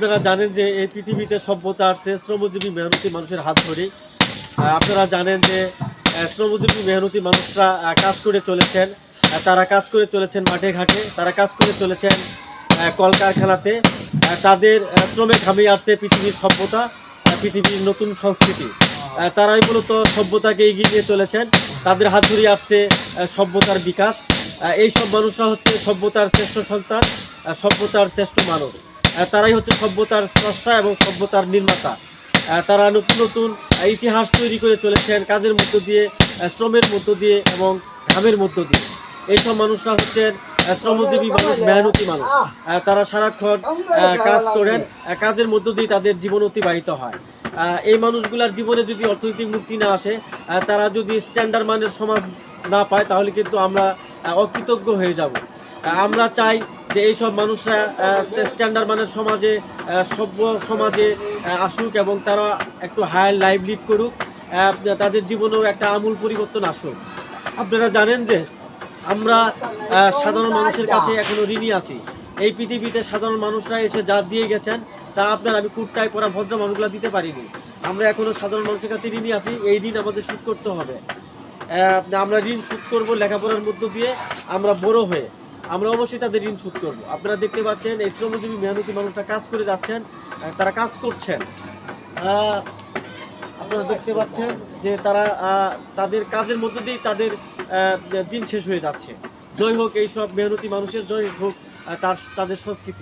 আপনারা জানেন যে এই পৃথিবীতে সভ্যতা আসছে শ্রমজীবী মেহনতি মানুষের হাত ধরে। আপনারা জানেন যে শ্রমজীবী মেহনতি মানুষরা কাজ করে চলেছেন। তারা কাজ করে চলেছেন মাঠে ঘাটে, তারা কাজ করে চলেছেন কলকারখানাতে। তাদের শ্রমে ঘামিয়ে আসছে পৃথিবীর সভ্যতা, পৃথিবীর নতুন সংস্কৃতি। তারাই মূলত সভ্যতাকে এগিয়ে নিয়ে চলেছেন। তাদের হাত ধরে আসছে সভ্যতার বিকাশ। এই সব মানুষরা হচ্ছে সভ্যতার শ্রেষ্ঠ সন্তান, সভ্যতার শ্রেষ্ঠ মানুষ। তারাই হচ্ছে সভ্যতার স্রষ্টা এবং সভ্যতার নির্মাতা। তারা নতুন নতুন ইতিহাস তৈরি করে চলেছেন কাজের মধ্য দিয়ে, শ্রমের মধ্য দিয়ে এবং ঘামের মধ্য দিয়ে। এইসব মানুষরা হচ্ছেন শ্রমজীবী মানুষ, মেহনতি মানুষ। তারা সারাক্ষণ কাজ করেন, কাজের মধ্য দিয়ে তাদের জীবন অতিবাহিত হয়। এই মানুষগুলার জীবনে যদি অর্থনৈতিক মুক্তি না আসে, তারা যদি স্ট্যান্ডার্ড মানের সমাজ না পায়, তাহলে কিন্তু আমরা অকৃতজ্ঞ হয়ে যাব। আমরা চাই যে এইসব মানুষরা স্ট্যান্ডার্ড মানের সমাজে, সভ্য সমাজে আসুক এবং তারা একটু হায়ার লাইফ লিড করুক, তাদের জীবনেও একটা আমূল পরিবর্তন আসুক। আপনারা জানেন যে আমরা সাধারণ মানুষের কাছে এখনো ঋণী আছি। এই পৃথিবীতে সাধারণ মানুষরা এসে যা দিয়ে গেছেন তা আপনার আমি কুর্তায় পরা ভদ্র মানুষগুলো দিতে পারিনি। আমরা এখনো সাধারণ মানুষের কাছে ঋণী আছি। এই ঋণ আমাদের শোধ করতে হবে। আমরা ঋণ শোধ করব লেখাপড়ার মধ্য দিয়ে। আমরা বড় হয়ে আমরা অবশ্যই তাদের ঋণ শোধ করব। আপনারা দেখতে পাচ্ছেন এই শ্রমজীবী মেহনতি মানুষরা কাজ করে যাচ্ছেন, তারা কাজ করছেন। আপনারা দেখতে পাচ্ছেন যে তারা তাদের কাজের মধ্য দিয়েই তাদের দিন শেষ হয়ে যাচ্ছে। জয় হোক এইসব মেহনতি মানুষের, জয় হোক তাদের সংস্কৃতি।